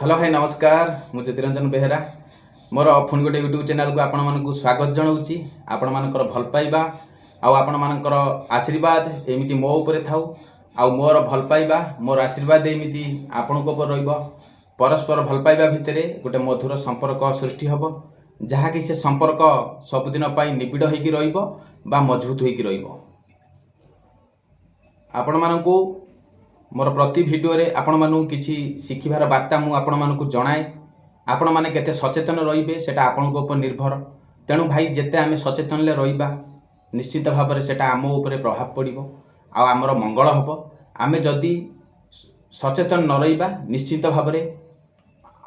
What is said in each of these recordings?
Hello भाई नमस्कार मु ज्योतिरंजन बेहेरा मोर पुणी गोटे यूट्यूब चैनल को आपण मानक स्वागत जनाऊँगी। आपण मानकर भल पाइबा आपण मानकर आशीर्वाद एमती मो उपरे थाउ आउ मोर भल पाइबा मोर आशीर्वाद एमती आपण को ऊपर रहिबो। परस्पर भल पाइबा भितरे गोटे मधुर संपर्क सृष्टि हबो जहाँकि से संपर्क सबुदिन पाई निबिड़ होइकी रहिबो बा मजबूत होइकी रहिबो। आपण मानकू मोर प्रति भिडियो रे आपण मानू किछि शिखिबार वार्ता मु आपण मानकू जणाए। आपण माने केते सचेतन रहिबे सेटा आपण को ऊपर निर्भर। तेणु भाई जेते आमे सचेतन ले रहिबा निश्चित भाव में सेटा आम उपरे प्रभाव पड़िबो आ आमर मंगल हबो। आमे जदि सचेतन न रहिबा निश्चित भाव में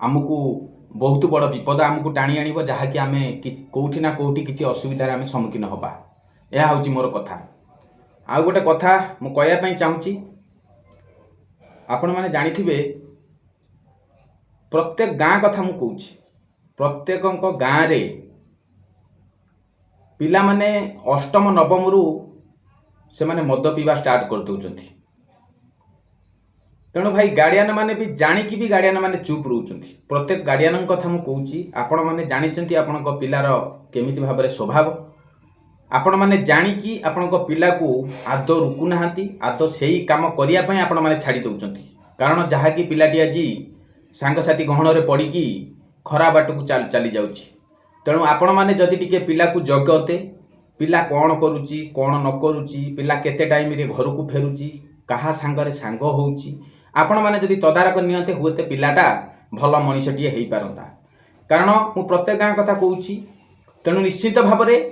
आमको बहुत बड़ विपद आमको टाणी आनिबो जहाँकि आमे कोउठी ना कोउठी किछि असुविधार आमे सम्मुखीन हबा। यह होची मोर कथा। आ गोटे कथा मु कहया पई चाहूची। आपण माने जानिथिबे प्रत्येक गाँ कथा मु कहूची। प्रत्येक गाँ रे पिला माने अष्टम नवम रु से माने मद पीवा स्टार्ट कर दउचंती। तेणु भाई गार्डियन माने भी जानिकी भी गार्डियन माने चुप रहउचंती। प्रत्येक गार्डियन कथा मु कहूची। आपण माने जानिचंती आपणक पिलार केमिति भाबरे स्वभाव। आपण माने जानिकी आपणक पिला को आदौ रुकु नाहांती आदौ सेही काम करिया पई आपण माने छाड़ी दउचंती। कारण जहाँकि पिलाटी आजी सांगसाथी गहण रे पड़िकी खरा बाटू चली जाउची। तेणु आपण माने जदि टिके पिला को जगते पिला कौन करुची कौन न करुची पिला केते टाइम रे घर को फेरुची कहा सांगरे सांग होउची आपण माने जदि तदारक नियंते हुएते पिलाटा भल मनीषटिए हेई पारंता। कारण मु प्रत्येक गाँ कथा कहूची। तेणु निश्चित भाव में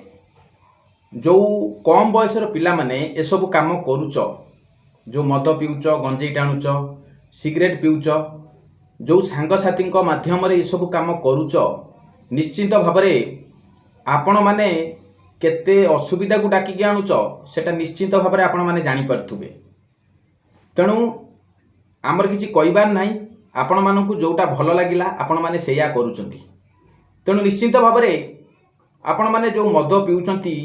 जो कम बयसर पिला माने ए सब काम करूच जो मद पिउच गंजेई टाणुच सिगरेट पिउच जो सांगसाथी माध्यम रे ए सब काम करूच निश्चित भाव में आपण माने केते असुविधा को डाकिकी आणुच सेटा निश्चित भाव में आपण माने जानि पारथुबे। तेणु आमर किछि कहबार नाही। आपण मानकु जोटा भल लागिला आपण माने सेया करूचंती। तेणु निश्चित भाव में आपण माने जो मद पिउचंती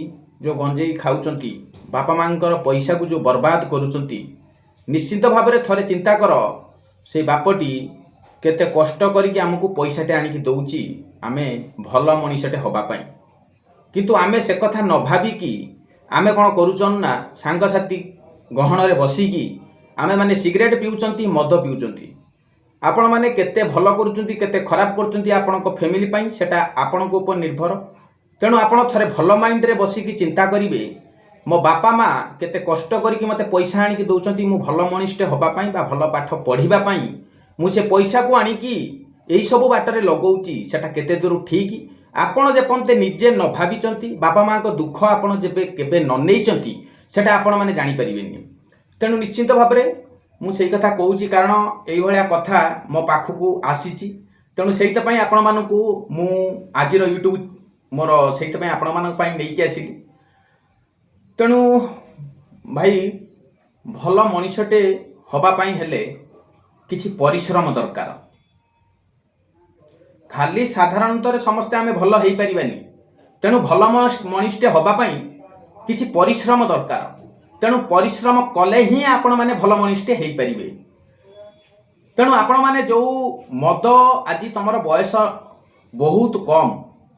जो गंजेई खाउचंती बापा मांकर पैसा को जो बर्बाद करूचंती निश्चित भाव में थरे चिंता कर से बापटी केते कष्ट करिकि आमको पैसाटे आनिकी दउची आमे भल मनीषटे हबा पई। किंतु आमे से कथा न भाबिकी आमे कोन करूचन ना सांगसाथी गहण रे बसिकी आमे माने सिगरेट पिउचंती मद पिउचंती। आपण माने केते भल करूचंती केते खराब करूचंती आपणको फैमिली पई सेटा आपणको ऊपर निर्भर। तेणु आपण थरे भल माइंड रे बसिकी चिंता करिवे मो बापा माँ केते कष्ट करिकि मते पैसा आनिकी दउचंती मु भल मनीषटे हबा पई बा भल पाठ पढ़िबा पई मु से पैसा को आनिकी एई सब बाटरे लगौची सेटा केते दूर ठीक। आपण जेपंते निजे न भाबिचंती बापा माँ को दुख आपण जेबे केबे न नेइचंती सेटा आपण माने जानि परिबेनी। तेणु निश्चित भाव में मु सेई कथा कहूची कारण एई भलिया कथा मो पाखकू आसीची। तेणु सेहित पई आपण मानकू मु आजिर यूट्यूब मोर सेहित पई आपण मानक पई नेइकी आसीली। तेणु भाई भल मनीषटे हबा पई हेले किछि परिश्रम दरकार। खाली साधारणतः समस्ते आमे भल हेई परिबानी। तेणु भल मनीषटे हबा पई किछि परिश्रम दरकार। तेणु परिश्रम कले ही आपण माने भल मनीषटे हेई परिबे। तेणु आपण माने जो मद आज तमर बयस बहुत कम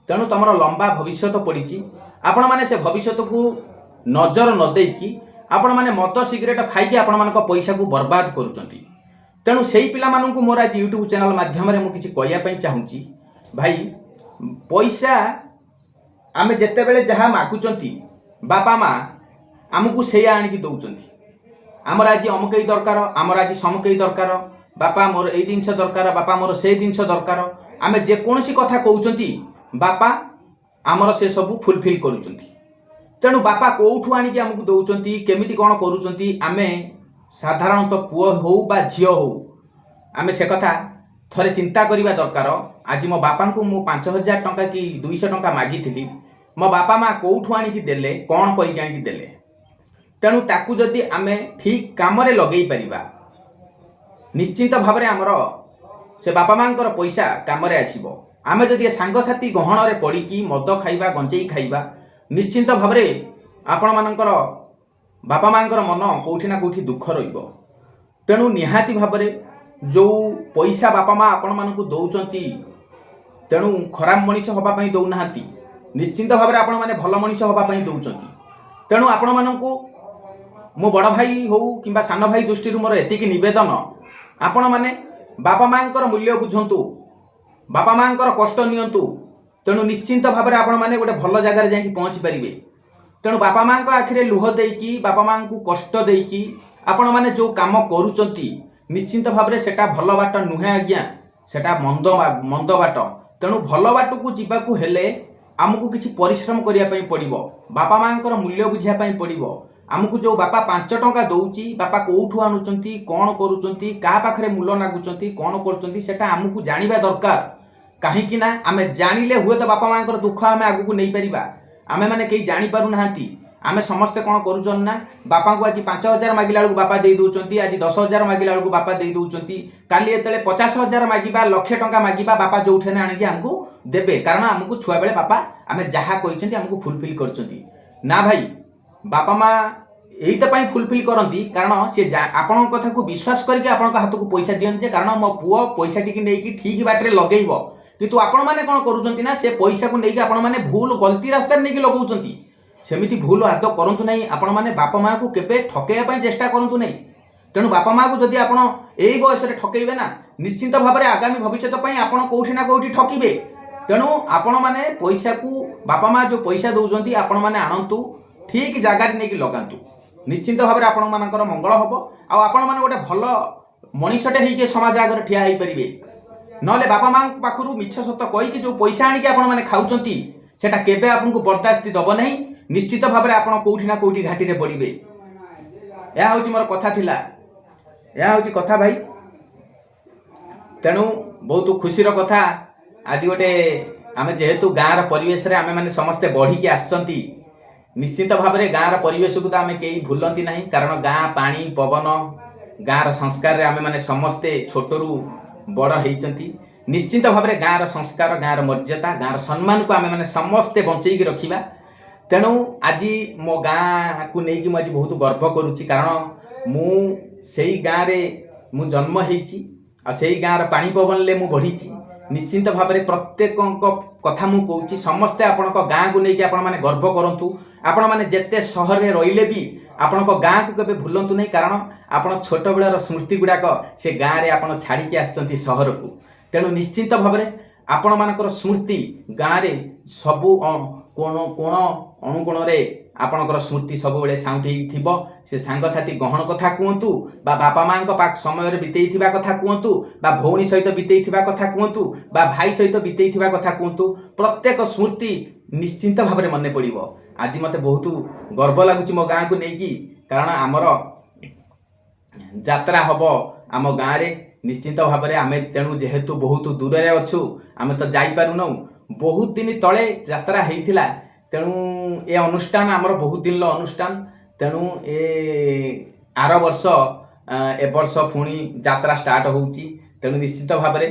तेणु तमर लंबा भविष्य पड़ी आपण माने से भविष्य को नजर न देकी आपण माने मद सिगरेट खाइकी आपण मानक पैसा को बर्बाद करूचंती। तेणु सेही पिला मानकू मोर आज यूट्यूब चैनल माध्यम रे मु किछि कहया पई चाहूची। भाई पैसा आमे जेते बेले जहा मागुचंती बापा माँ आमको सेया आनिकी दउचंती। आमर आज अमुकई दरकार आमर आज समकई दरकार बापा मोर एई जिनस दरकार बापा मोर से जिनस दरकार आमे जे कोनोसी कथा कहउचंती बापा आमर से सब फुलफिल करूचंती। तेणु बापा कोठू आनिकी आमको दउचंती केमिति कोन करूचंती आमे साधारणतः पुओ हो बा झियो हो आमे से कथा थरे चिंता करिबा दरकार। आज मो बापा को मु 5000 टंका कि 200 टंका मागिथिली मो बापा माँ कोठू आनिकी देले कोन करिकि आनिकी देले। तेणु ताकू जदि आमे ठीक काम रे लगेई परिबा निश्चित भाव में आमर से बापा मांकर पैसा काम रे आसीबो। आमे जदि सांगसाथी गहण रे पड़िकी मद खाइबा गंजेई खाइबा निश्चित भाव में आपण मानकर बापा मांकर मन कोठी ना कोठी दुख रहिबो। तेणु निहाती भाव में जो पैसा बापा माँ आपण मानकु दौचंती तेणु खराब मनीष हवा पई दौना निश्चिंत भाव में आपण मैंने भल मनीष हवा पई दौचंती तेणु आपण मानकु मो बड़ भाई हो कि सान भाई दृष्टि मोर एतिक नवेदन आपण मैंने बापा माँ मूल्य बुझंतु बापा माँ कष्ट नियंतु तेणु निश्चिंत भाव में आपण मैंने गोटे भल जगार जाकि पहुँची पारे तेणु बापा माँ आखिरे लुह देकी बापा माँ को कष्ट देकी आपण मैंने जो काम करुचंती निश्चिंत भाव में सेटा भल बाट नुहे आज्ञा सेटा मंद बाट तेणु भल बाट को जीवाकू हेले आमको किसी परिश्रम करने पड़ो बापा माँ मूल्य बुझापी पड़ो आमको जो बापा 5 टंका दौची बापा कौठू आणुचंती कौन करुचंती का पाखरे मूल नागुचंती कौन करुचंती सेटा आमको जानिबा दरकार कहीं ना आमे जानिले हुए तो बापा माँ दुख आमे आगू नहीं पारिबा आमे माने कहीं जानी पारु नाहांती आमे समस्ते कौन करुचन ना बापा को आज 5,000 मागिला बेलू बापा दे दौचंती आज 10,000 मागिला बेलू बापा दे दौचंती काली एतले 50,000 मागिबा लक्ष टंका मागिबा बापा जोठेने आनिकी आमको देबे कारण आमको छुआ बेले बापा आमे जहा कहिसेंती आमको फुलफिल करचंती ना भाई बापा माँ यही फुलफिल करती कारण सी आपण कथा को विश्वास करके आपण हाथ को पैसा दिखते कारण मो पुओ पैसा टी नहीं ठीक बाटे लगेब किंतु आपण मैंने कौन करुँच ना से पैसा को लेकिन आपण मैंने भूल गलती रास्ता नहीं लगाउछंती सेमिति भूल आद करंतु नहीं आपण मैंने बापा माँ को केबे ठकेया चेष्टा करंतु नहीं तेणु बापा माँ को जदि आपण एई बयस रे ठकेइबे ना निश्चिंत भाव में आगामी भविष्य आपण कोठी ना कोठी ठकिबे तेणु आपण मैंने पैसा को बापा माँ जो पैसा दौरान आपण मैंने आणतु ठीक जगार नहीं लगातु निश्चिंत भाव में आपण मानकर मंगल हम आपण मैंने गोटे भल मनीषटे होइके समाज आगे ठिया हो पारे नले बापा माँ पाखु मिछ सत कहीकि जो पैसा आनिक आपण मैंने खाऊंती सेटा केबे आपको बर्दाश्त दब नहीं निश्चित भाव में आपण कोठी ना कोठी घाटी रे पड़े यह हूँ मोर कथा थिला यह हूँ कथा भाई तेणु बहुत खुशीर कथा आज गोटे आम जेहेतु गाँव परिवेश रे आमे माने समस्ते बढ़ी आसचंती निश्चित भाव में गाँव परिवेश को तो आम कहीं भूलती ना कारण गाँ पानी पवन गाँव संस्कार आम मैंने समस्ते छोटू बड़ होती निश्चित भाव में गाँव संस्कार गाँव मर्यादा गाँव सम्मान को आम मैंने समस्ते बंचेक रखा तेणु आज मो गाँ को लेकिन मुझे बहुत गर्व करुच्ची कारण मु से गाँव में जन्म होती से गाँव पानी पवन ले बढ़ी निश्चित भाव में प्रत्येक कथा मु कहूँ समस्ते आपण गाँ को लेकिन आपण मैंने गर्व करूँ आपण मैंने जिते सहर में रहिले भी आपण गाँ को केबे भूलंतु नहीं कारण आपण छोट बेलर स्मृति गुड़ाक से गाँव में आपण छाड़ी आसचंती सहर को तेणु निश्चित भाव में आपण मानकर स्मृति गाँव में सबू कोण कोण अणुकोण रे आपणकर स्मृति सब बेले साउंटी थिबो से सांगसाथी गहन कथा कहतु बापा माँ पाख समय बीतई कथा कहतु भौणी सहित बीतई कथा कहतु भाई सहित बीतई कथा कहतु प्रत्येक स्मृति निश्चिंत भाव में मन पड़ो आज मत बहुत गर्व लगुच मो गाँ को लेकिन कारण आमर यात्रा हम आम गाँव में निश्चिंत भाव में आम तेणु जेहेतु बहुत दूर में अच्छु आम तो जापारूना बहुत दिन तले यात्रा होता तेणु ए अनुष्ठान आमर बहुत दिन अनुष्ठान तेणु आर वर्ष ए वर्ष पुणी यात्रा स्टार्ट होची तेणु निश्चित भाव में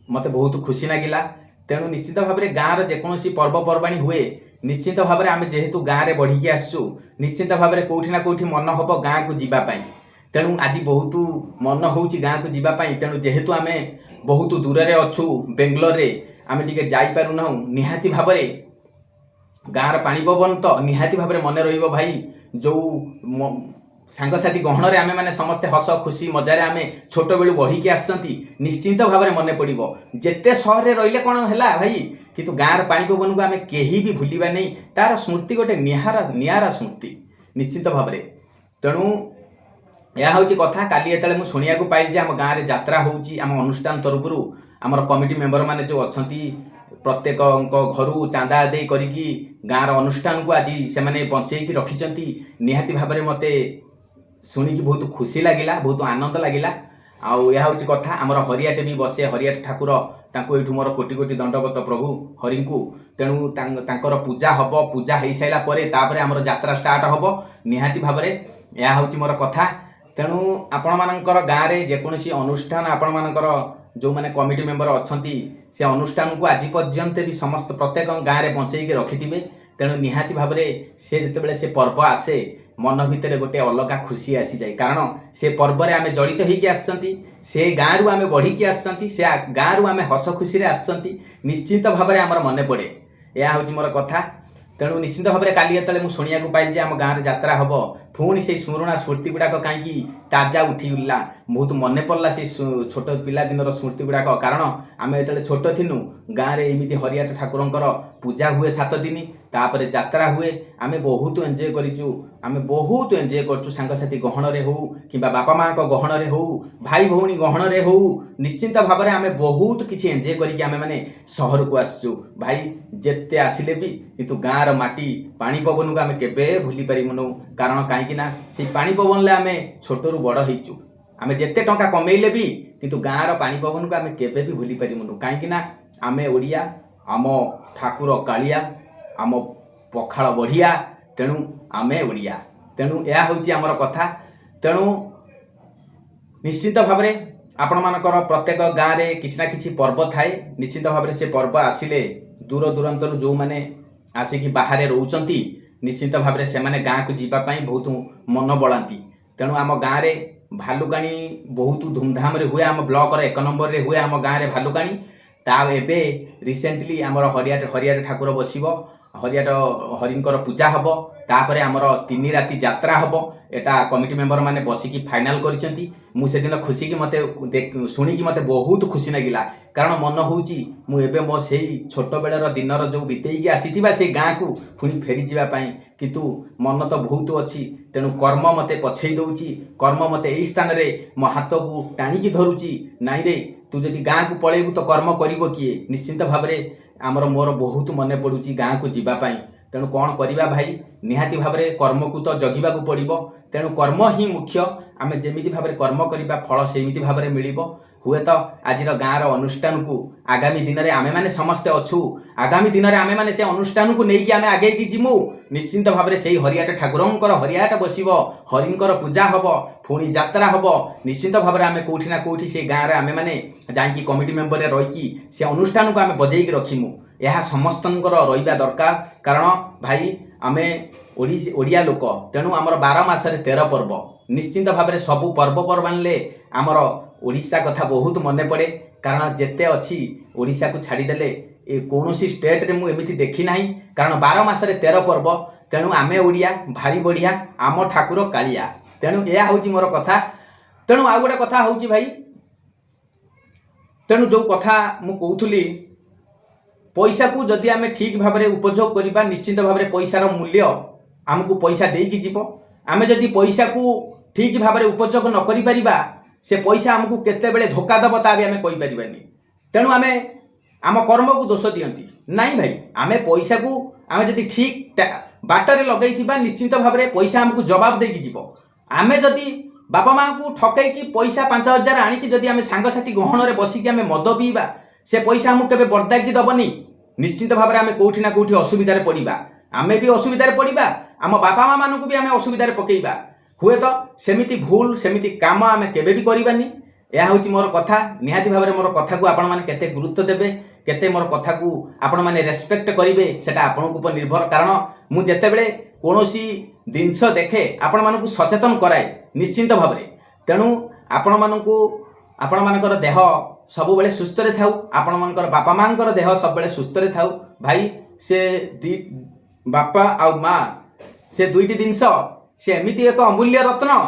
मत बहुत खुशी लगिला तेणु निश्चित भाव में गाँव जेकोसी पर्वपर्वाणी हुए निश्चित भाव में आम जेहेतु गाँव में बढ़ी आसचु निश्चित भाव में कौटी ना कौटी मन हम गाँ को जीवाई तेणु आज बहुत मन हो गाँ को जीवाई तेणु जेहेतु आम बहुत दूर में अच्छु बेंगलोर रे आम टे जापारूना निहाती भाव में गाँव पानी पवन तो निहाती भाव में मन रही भाई जो सांगसाथी गहन में आम मैंने समस्ते हस खुशी मजार आम छोट बेलू बढ़ी आसचंती निश्चिंत भाव में मन पड़ो जिते सहर में रहिले कौन है भाई किंतु गाँव पानी पवन को आम कहीं भी भूलवा नहीं तार स्मृति गोटे निहारा स्मृति निश्चित भाव में तेणु यह हूँ कथा काली एत मुझे शुणा पाइली आम गाँव में यात्रा होम अनुष्ठान तरफ आमर कमिटी मेंबर मैंने जो अच्छा प्रत्येक घर चांदा आदे करी गाँव अनुष्ठान को आज से बंचेक रखिंट निहाती भाव में मत शुणिकी बहुत खुशी लगिला बहुत आनंद लगिला आउ यह हूँ कथा आमर हरियाटे भी बसे हरियाटे ठाकुर तांको मोर कोटि कोटि दंडवत प्रभु हरि को तेणु तांकर पूजा हम पूजा हो सारापर आमर यात्रा स्टार्ट हम निहाती भाव में यह हूँ मोर कथा तेणु आपण मानकर गाँव में जेकोसी अनुष्ठान आपण मानकर जो मैंने कमिटी मेंबर अच्छा से अनुष्ठान को आज पर्यंत भी समस्त प्रत्येक गाँव में बंचेक रखिथे तेणु निहाती भाव में से जितेबाला से पर्व आसे मन भितर गोटे अलग खुशी आसी जाए कारण से पर्व आम जड़ित होगी आसछंती से गाँव आम बढ़िकी आसछंती से गाँव आम हस खुशी आसछंती निश्चित भाव में आमर मन पड़े। यह हूँ मोर कथा। तेणु निश्चित भाव में काली जो शुणा पाइल आम गाँव में यात्रा हम पुणी से स्मरणा स्मृति गुड़ाक कहीं ताजा उठी उठला बहुत मन पड़ला से छोट पिला दिन स्मृति गुड़ाक कारण आम जो छोट थिनु गाँव में एमती हरियाट ठाकुरंकर पूजा हुए 7 दिन तापर यात्रा हुए आम बहुत एंजय करूँ आम बहुत एंजय करूँ सांगसाथी गहण हो कि बापा माँ गहण हो भाई भौणी गहण हो निश्चिंत भाव में आम बहुत किसी एंजय करके आम मैंने सहर को आसचु भाई जिते आसिले भी किंतु गाँव माटी पानी पवन को आम केबे भूली पारिबुनु कारण कहीं से पानी पवन आम छोटू बड़ होइचु आम जिते टंका कमेले भी किंतु गाँव पानी पवन को आम केबे भी भूली पारिबुनु कहीं आम ओडिया आम ठाकुर कालिया आम पखाल बढ़िया तेणु आम ओडिया तेणु यह हूँ आमर कथा। तेणु निश्चित भाव में आपण मानकर प्रत्येक गाँव में किसी ना किसी पर्व थाए निश्चित भाव में से पर्व आसिले दूर दूरांतर जो मैंने आसिकी बाहर रोचंती निश्चित भाव में से गाँव को जीवाई बहुत मन बलांती। तेणु आम गाँव में भालुकाणी बहुत धूमधाम रे हुए आम ब्लॉक 1 नंबर रे हुए आम गाँव में भालुकाणी ता एबे रिसेंटली आमर हरियाट ठाकुर बसिब हरियाट हरिंकर पूजा हम तापर आमर 3 राति यात्रा हम एटा कमिटी मेंबर माने बसिकी फाइनाल करिसेंती। मु से दिन खुशी की मते शुणिकी मते बहुत खुशी लगिला कारण मन होउची मु एबे मो सेही छोट बेलर दिनर जो बितेईकी आसीथिबा से गाँ को पुणी फेरी जीवा पाई किंतु मन तो बहुत अच्छी तेणु कर्म मते पछेई दउची कर्म मते एई स्थान रे मो हाथ को टाणिकी धरुची नाई रे तू जदि गाँ को पळेबू तो कर्म करिवो किए निश्चिंत भाव में आमर मोर बहुत मन पड़ुची गाँ को जीवाई। तेणु कौन करवा भाई निहाती भाव में कर्म को तो जगिबा को पड़िबो तेणु कर्म ही मुख्य आम जमीती भाव में कर्म करवा फल सेमिति भाव में मिलिबो हुए तो आज गाँव अनुष्ठान को आगामी दिन में आम मैंने समस्ते अच्छू आगामी दिन में आम मैंने से अनुष्ठान को लेकिन आम आगे की जीमु निश्चिंत भाव में से हरियाट ठाकुरंकर हरियाट बसिब हरिंकर पूजा हम पुणी यात्रा हम निश्चिंत भाव में आम कौटी ना कौटी से गाँव आम मैंने जाकि कमिटी मेंबर रहीकि से अनुष्ठान को आम बजेक रखिमु यह समस्त रहा दरकार कारण भाई आम ओडिया लोक तेणु आमर 12 मासरे 13 पर्व निश्चिंत भाव में सबू पर्वपर्वाणी आमर ओडिशा कथा बहुत मन पड़े कारण जेते अच्छी ओडिशा को छाड़ीदेले कौन स्टेट रे मुझे देखी ना कारण 12 मासरे 13 पर्व तेणु आमे ओडिया भारी बढ़िया आम ठाकुर कालिया तेणु यह हूँ मोर कथा। तेणु आउ गोटे कथा हूँ भाई तेणु जो कथा मु कहूली पैसा को जदि आम ठीक भाव में उपयोग करवा निश्चित भाव में पैसार मूल्य आमको पैसा देकी जीव आम जदि पैसा को ठीक भाव में उपयोग न करिपरिबा से पैसा आमको केतेबेले धोखा दब ता भी आम कहीपरिबानी। तेणु आम आम कर्म को दोष दियंती नाई भाई आम पैसा को आम जदि ठीक बाटर लगई निश्चित भाव में पैसा आमको जवाब देकी जीव आम जदि बापा माँ को ठकईकी पैसा 5,000 आणिकी जदि आम सांगसाथी गहण में बसिकी आम मद पीवा से पैसा आमको केबे बर्दाकी दबनी निश्चित भाव में आम कौटी ना कौटी असुविधार पड़ा आम भी असुविधार पड़ा आम बापा माँ मानू भी आम असुविधार पकेइबा हुए तो सेमिति भूल सेमिति काम आम केबे भी करबानी। यह हूँ मोर कथा निहाती भाव में मोर कथा को आपण मैंने केते गुरुत्व देबे केते मोर कथा को आपण मैंने रेस्पेक्ट करेंगे सेटा आपण ऊपर निर्भर कारण मु जेतेबेले कोनोसी जिनस देखे आपण मानकु सचेतन कराए निश्चिंत भाव में। तेणु आपण मानकु आपण मानकर देह सब बेले सुस्थ रे थाउ आपण मानकर बापा मांकर देह सब बेले सुस्थ रे थाउ भाई से बापा आ माँ से दुईटी जिनस से एमती एक अमूल्य रत्न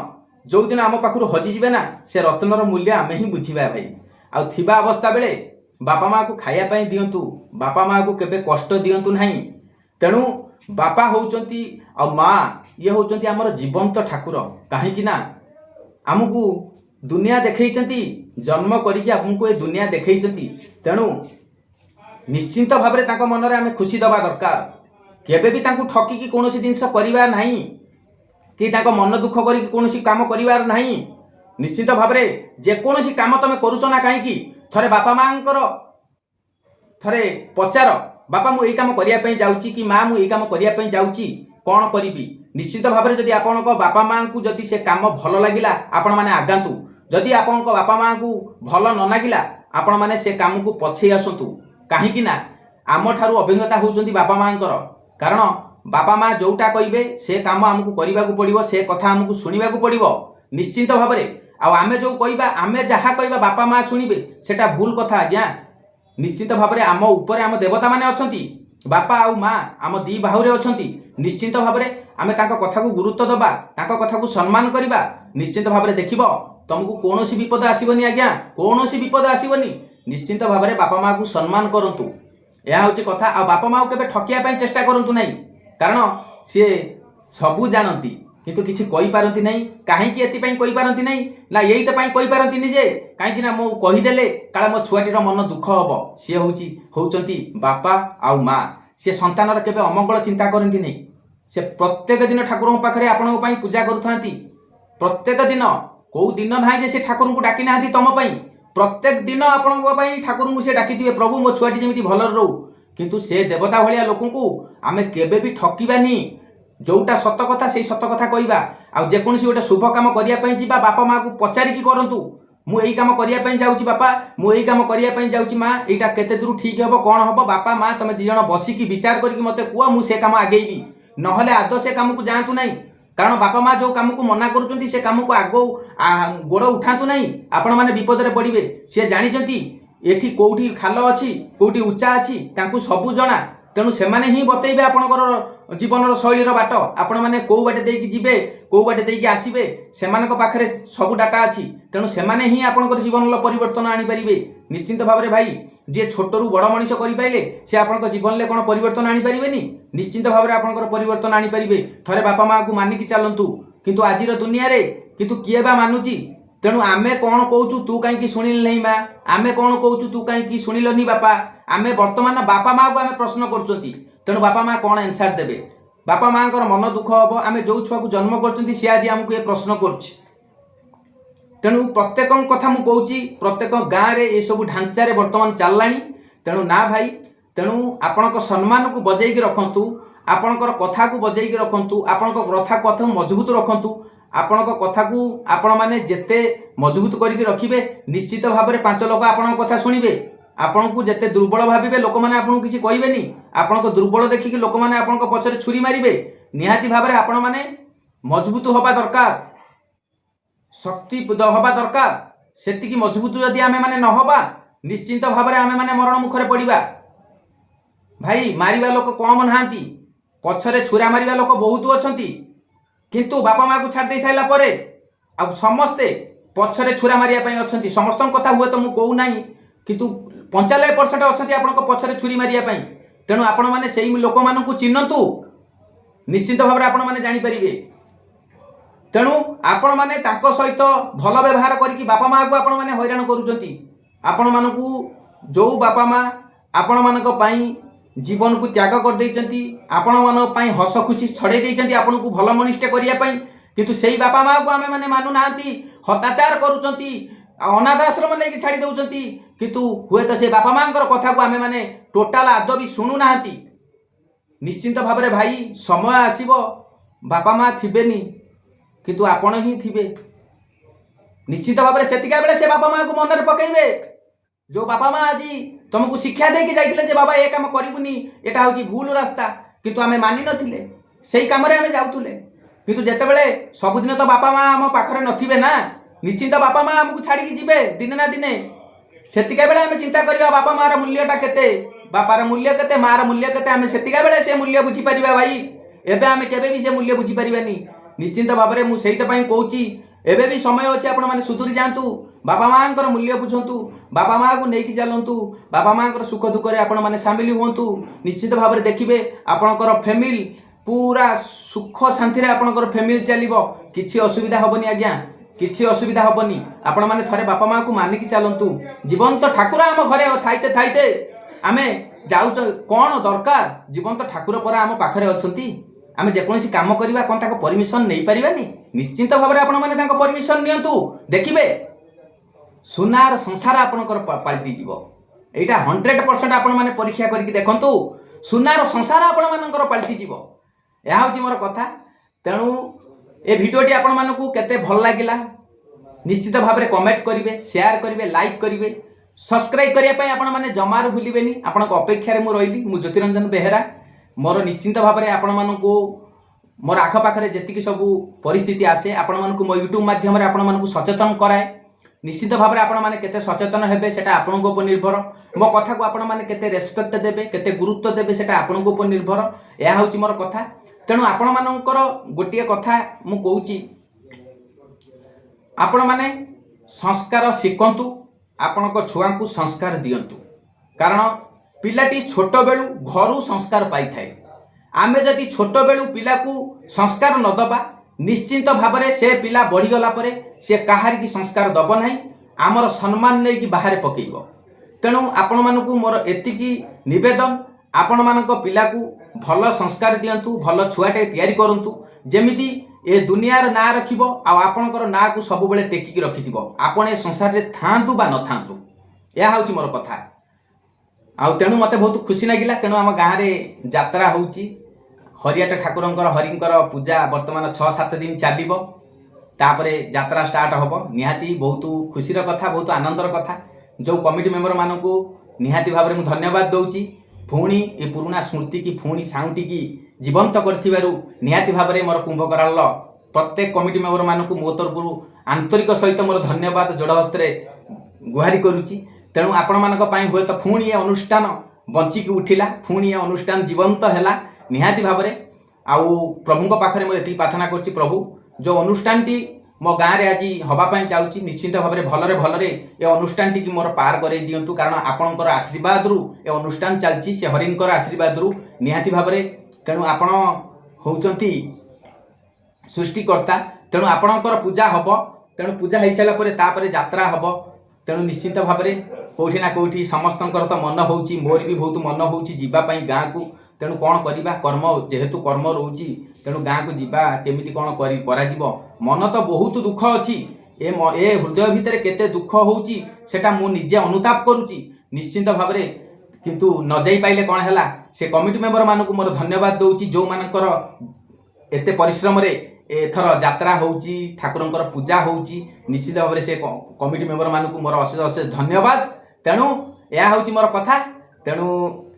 जो दिन आम पाखु हजिजे ना से रत्नर मूल्य आम ही बुझा भाई आ थिबा अवस्था बेले बापा माँ को खायापाई दिंतु बापा माँ को केबे कष्ट दिंतु नहीं। तेणु बापा होउचंती आ माँ ये होउचंती आमर जीवंत ठाकुर कहीं आमको दुनिया देखई जन्म करके आमको ये दुनिया देखई तेणु निश्चिंत भाव में तांको मनरे आम खुशी दबा दरकार केबे भी तांको ठकिकी कौन जिनस करिवार नहीं कि तांको मन दुख करके कौन काम करिवार नहीं। निश्चित भाव में जेकोसी काम तुम करुच ना कहीं थरे बापा माँकर थरे पचार बापा मु एई काम करिया जाउची कि माँ मु एई काम करिया जाउची कौन करी निश्चित भाव में जदि आपण बापा माँ को जदि से काम भल लगिला आपण माने आगातु जदि आपण बापा माँ को भल न लगिला आपण माने से काम को पछे आसतु कहीं आम ठारू अभिज्ञता होउचंती बापा माँकर कारण बापा माँ जोटा कहे से काम आमको करने को पड़ो, से कथा आमको शुणा पड़ो निश्चिंत भाव में। आमे जो कहवा आमे जहाँ कहवा बापा माँ शुणे सेटा भूल कथा आज्ञा। निश्चिंत भाव में आम उपर आम देवता माने अच्छा बापा आउ माँ आम दी बाहुरे अच्छा। निश्चिंत भाव में आमे तांको कथा को गुरुत्व दबा, तांको कथा को सम्मान करवा। निश्चिंत भाव में देखिब तुमको कौन विपद आसबनी आज्ञा, कौन विपद आसबनी। निश्चिंत भाव में बापा माँ को सम्मान करंतु, यह हूँ कथा। आ बापा माँ को ठकिया चेष्टा करंतु नहीं, कारण सी सबू जानती किंतु किसी कही पारती नहीं। कहीं एपाई कही पारती नहीं ना यही तो कही पारती जे कहीं मु कहीदेले काले मो छुआटीर मन दुख हम। सी होती बापा आउ माँ, सी संतानर केबे अमंगल चिंता करती नहीं। से प्रत्येक दिन ठाकुर पाखे आपण पूजा करुता, प्रत्येक दिन कौ दिन ना जे से ठाकुर को डाकी ना तुम, प्रत्येक दिन आपण ठाकुर को से डाकी प्रभु मो छुआटी जमी भल रो। किंतु से देवता भाया लोक को आमे केबे भी ठकिबानी, जोटा सत कथा से सत कथा कहवा। आ जेकोसी गोटे शुभ काम करने जा बापा माँ को पचारिकी करंतु, मु यही काम करने जाऊँगी बापा, मु यही काम करने जाऊँगी माँ, यहाँ केते दूर ठीक हम कौन हम। बापा माँ तुम दी जन बसिकी विचार करके मत कह, मुझे काम आगेबी नहले आदौ से काम को जातु नहीं। कारण बापा माँ जो काम को मना करुँच से काम को आगो गोड़ उठातु नहीं, आपण मैंने विपद में पड़े। सी जानते एठी कोठी खाल अच्छी कोठी उच्चा अच्छी तांकु सबू जना, तेणु से ही बतेबे आपणकर जीवन शैलीर बाट, आपण मैंने कौ बाटे देकी जीवे कौ बाटे देकी आसबे से पाखे सब डाटा अच्छी। तेणु से ही आपणकर जीवन परिवर्तन आनीपारे। निश्चिंत भाव में भाई जी छोटू बड़ मनीष करें से आप जीवन में कौन परिवर्तन आनीपारे, निश्चिंत भाव में आपंकर परिवर्तन आनीपारे। थे बापा माँ को मानिकी चलतु, किंतु आज दुनिया रे किंतु किए बा मानुची। तेणु आमे कौन कहूँ तू कहीं शुणिल नहीं माँ, आमे कौन कहूँ तू कहीं शुणिलनी बापा। आमे वर्तमान बापा माँ को आमे प्रश्न करुँच, तेणु बापा माँ कौन आंसर देवे। बापा माँ मन दुख हम, आम जो छुआ को जन्म कर सी आज आमको ये प्रश्न कर। तेणु प्रत्येक कथा मुझे कहूँ प्रत्येक गाँव में ये सब ढांचारे बर्तमान चलला। तेणु ना भाई, तेणु आपण सम्मान को बजाई रखु, आपणकर कथा को बजाई रखु, आपण कथा मजबूत रखु। आपण कथा को आपण मैंने जिते मजबूत करके रखिए, निश्चित भाव में 5 लोक आपण कथा शुणे। आपण को जिते दुर्बल भावे लोक मैंने आपको किसी कहे, आपण को दुर्बल देखिक लोक मैंने आपण पछरे छुरी मारे। निहाती भाव में आपण मैंने मजबूत हवा दरकार, शक्ति हवा दरकार। सेतिकी मजबूत जदि आमे माने न हवा, निश्चिंत भाव में आमे माने मरण मुखरे पड़िबा। भाई मारिबा लोक कम नहांती, पछरे छुरा मारिबा लोक बहुत अछंती, किंतु बापा माँ को छाड़ दे साइला परे आ समस्ते पछरे छुरा मारिया पई अछंती। समस्त कथा हुए तो मु कहू नाही, किंतु 95% अछंती आपण को पछरे छुरी मारिया पई। तेणु आपण माने सेही लोक मान को चिन्हतु, निश्चिंत भाव में आपण माने जानि परिबे। तेणु आपण माने ताको सहित भल व्यवहार करिकि बापा माँ को आपण माने हैरान करूचंती। आपण मानकू जो बापा माँ आपण मानक पई जीवन को त्याग कर देइचंती, आपण मानक पई हस खुशी छड़े देइचंती आपण को भल मनिष्ठ करिया पई, किंतु सेही बापा माँ को आमे माने मानु नांती, हताचार करूचंती, अनाथ आश्रम लेके छाड़ी दउचंती। किंतु हुए तो से बापा माँकर कथा को आमे माने टोटाल आदौ भी शुणु नांती। निश्चिंत भाव में भाई समय आसीबो बापा माँ थिबेनी, किंतु आपण ही थिबे। निश्चित भाव में सेतिका बेले से बापा माँ को मन रे पकेइबे। जो बापा माँ आज तुमको शिक्षा देके जाइथिले जे बाबा ए काम करिबुनी, एटा होची भूल रास्ता, किंतु आमे मानि नथिले, सेही काम रे आमे जाउथुले। किंतु जेतेबेले सबुदिन तो बापा माँ आम पाखरे नथिबे ना, निश्चिंत बापा माँ आमको छाड़ी जीवे दिने ना दिने। सेतिका बेले आमे चिंता करिबा बापा माँ रा मूल्यटा केते, बापार मूल्य केते, माँ रा मूल्य केते, आमे सेतिका बेले से मूल्य बुझी परिबा। भाई एबे आमे केबे भी से मूल्य बुझी परिबानी। निश्चिंत भाव में मुझे कहूँ एबे भी समय अच्छे आपण मैंने सुधुरी जातु, बापा माँ मूल्य बुझंतु, बापा माँ को लेकिन चलतु, बापा माँ सुख दुख में आपण मैंने सामिल हुंतु। निश्चित भाव में देखिए आपणकर फैमिली पूरा सुख शांति आपणकर फैमिली चलो, किसी असुविधा हेनी आज्ञा, किसी असुविधा हेनी। आपण मैंने थे बापा माँ को मानिकी चलतु। जीवन तो ठाकुर आम घरे थाइते थाइते आमे जाऊ कौन दरकार, जीवन तो ठाकुर पर आम पाखरे अच्छी। आम जेकोसी काम करवा कौन ताको परमिशन नहीं पारिबानी, निश्चिंत भाव में आपण माने ताको परमिशन नियंतु। देखिबे सुनार संसार आपणकर पाल्टी जीव, एटा 100% आपण माने परीक्षा करके देखंतु, सुनार संसार आपण मानकर पाल्टी जीव। यह हूँ मोर कथा। तेणु ए भिडियोटी आपण मानकू केते भल लागिला निश्चित भाव में कमेंट करेंगे, शेयर करेंगे, लाइक करेंगे, सब्सक्राइब करने आपण माने जमार भूलिबेनी। आपण अपेक्षा रे मु रहिली। मु ज्योतिरंजन बेहेरा। मोर निश्चिंत भाव में आपण मानू मोर आखपाखे जी सब परिस्थिति आसे आपण मानू मो यूट्यूब माध्यम आपण मानू सचेतन कराए। निश्चित भाव में आपण मैंने केते सचेतन हेबे सेटा आपनको उपर निर्भर। मो कथा को आपण मैंने केते रेस्पेक्ट देबे केते गुरुत्व देबे सेटा आपनको उपर निर्भर। यह हूँ मोर कथा। तेणु आपण मानकर गोटे कथा मु कहूची आपण माने संस्कार शिखंतु आपण छुआ को संस्कार दियंतु। कारण पिलाटी छोट बेलू घर संस्कार पाई थाए। आमे जदि छोट बेलू पिला को संस्कार न दबा निश्चिंत भाव में से पिला बढ़ीगला से कहार की संस्कार दब ना आमर सम्मान नहीं कि बाहर पकेब। तेणु आपण मानू मोर एतिकी निवेदन आपण मान पिला को भल संस्कार दिंतु भल छुआटे तैयारी करंतु जेमिति ए दुनियार ना रखिबो आ आपणकर ना को सब बेले टेकिकी रखिथिबो आपण ए संसार रे थांतु बा न थांतु। या होउची मोर कथा। आ तेणु मते बहुत खुशी लागिला। तेणु आम गाँव में यात्रा होउची हरियाट ठाकुरंकर हरिंकर पूजा वर्तमान 6-7 दिन चलिबो तापरे यात्रा स्टार्ट होबो। निहाती बहुत खुशीर कथा बहुत आनंदर कथा। जो कमिटी मेंबर मानकू निहाती भाव में धन्यवाद दउची। पुणी ए पुराना स्मृति की पुणी साउंटी की जीवंत करथिबारु निहाती भाव में मोर कुंभकराल प्रत्येक कमिटी मेंबर मानकू मो तरफरु आंतरिक सहित मोर धन्यवाद जोड़ हस्ते गुहारी करुची। तेणु आपण मानक पई होय तो पुणी ए अनुष्ठान बंचिकी उठिला पुणी ए अनुष्ठान जीवंत हैला निहाती भाव में। आउ प्रभु पाखरे मो एति प्रार्थना करछि प्रभु जो अनुष्ठान टी मो गाँव में आज हवापाई चाहूँगी निश्चिंत भाव में भलरे भलरे ए अनुष्ठान टी मोर पार कर दिंतु। कारण आपणकर आशीर्वाद रु ए अनुष्ठान चलती से हरिंकर आशीर्वाद रु निहाती भाव में। तेणु आपण होउचंती सृष्टिकर्ता। तेणु आपणकर पूजा हम तेणु पूजा हो सारापर तापर यात्रा हम। तेणु निश्चिंत भाव में कौटी ना कौटी समस्तंकर तो मन होउची मोर भी बहुत मन होउची जीवापाई गाँ को। तेणु कौन करवा कर्म जेहेतु कर्म रोची तेणु गाँ को जीवा केमिति कौन करा मन तो बहुत दुख अच्छी ए हृदय भितर केते दुख होउची सेटा मु निजे अनुताप करुची निश्चिंत भाव में। किंतु न जाई पाइले कौन हैला से कमिटी मेंबर मानकू मोर धन्यवाद दउची जो मानकर एते परिश्रम रे एथर यात्रा होउची ठाकुरंकर पूजा होउची निश्चित भाव में से कमिटी मेंबर मानकू मोर अशेष अशेष धन्यवाद। तेणु या होउची मोर कथा। तेणु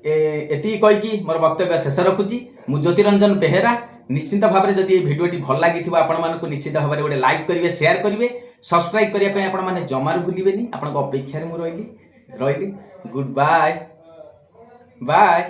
एति कहीकि मोर वक्तव्य शेष रखुची। मु ज्योतिरंजन बेहेरा। निश्चिंत भाव में जदि भिडियोटी भल लगी आपण मानकू निश्चित भाव में गोटे लाइक करेंगे शेयर करेंगे सब्सक्राइब करने आपण मैंने जमार भूलें। आपण अपेक्षा मु रही गुड बाय बाय।